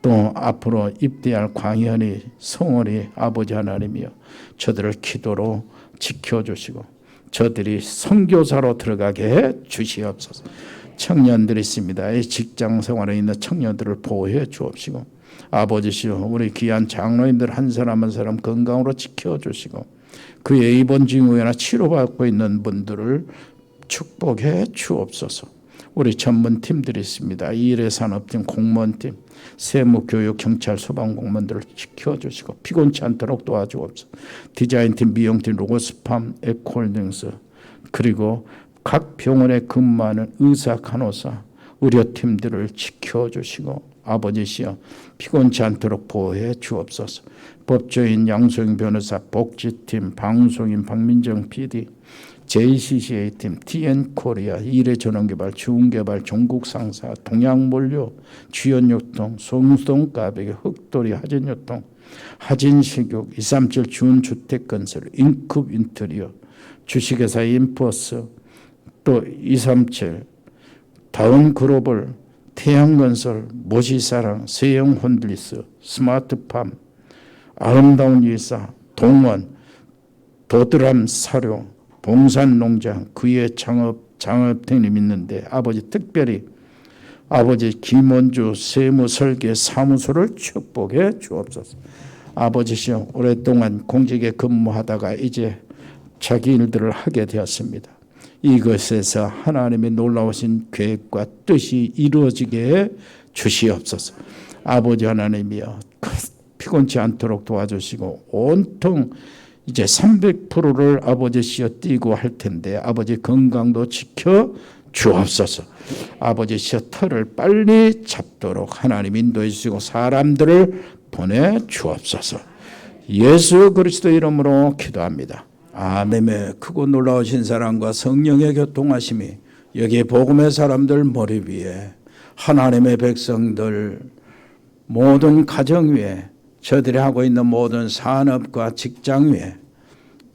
또 앞으로 입대할 광현이, 성월이 아버지 하나님이여 저들을 기도로 지켜주시고 저들이 선교사로 들어가게 해 주시옵소서. 청년들이 있습니다. 이 직장 생활에 있는 청년들을 보호해 주옵시고, 아버지시여 우리 귀한 장로님들 한 사람 한 사람 건강으로 지켜주시고, 그의 입원 징후나 치료받고 있는 분들을 축복해 주옵소서. 우리 전문팀들이 있습니다. 일회산업팀, 공무원팀, 세무교육, 경찰, 소방공무원들을 지켜주시고 피곤치 않도록 도와주옵소서. 디자인팀, 미용팀, 로고스팜, 에코홀딩스, 그리고 각 병원에 근무하는 의사, 간호사, 의료팀들을 지켜주시고 아버지시여 피곤치 않도록 보호해 주옵소서. 법조인 양소영 변호사, 복지팀, 방송인 박민정 PD, JCCA팀, TN코리아, 이레전원개발, 주운개발, 종국상사, 동양몰류, 주연유통, 송송가베기, 흑돌이, 하진유통, 하진식육, 237 주운주택건설, 인쿱 인테리어, 주식회사 인포스, 또 237 다운글로벌, 태양건설, 모시사랑, 세영혼들리스, 스마트팜, 아름다운 일사, 동원, 도드람 사료, 봉산농장, 그의 장업팀이 있는데 아버지 특별히 아버지 김원주 세무설계 사무소를 축복해 주옵소서. 아버지시여, 오랫동안 공직에 근무하다가 이제 자기 일들을 하게 되었습니다. 이것에서 하나님의 놀라우신 계획과 뜻이 이루어지게 해 주시옵소서. 아버지 하나님이여, 피곤치 않도록 도와주시고 온통 이제 300%를 아버지시여 뛰고 할 텐데 아버지 건강도 지켜 주옵소서. 아버지시여, 털을 빨리 잡도록 하나님 인도해 주시고 사람들을 보내 주옵소서. 예수 그리스도 이름으로 기도합니다. 아멘. 크고 놀라우신 사랑과 성령의 교통하심이 여기 복음의 사람들 머리 위에, 하나님의 백성들 모든 가정 위에, 저들이 하고 있는 모든 산업과 직장 위에,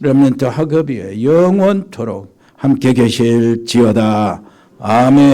렘넌트 학업 위에 영원토록 함께 계실지어다. 아멘.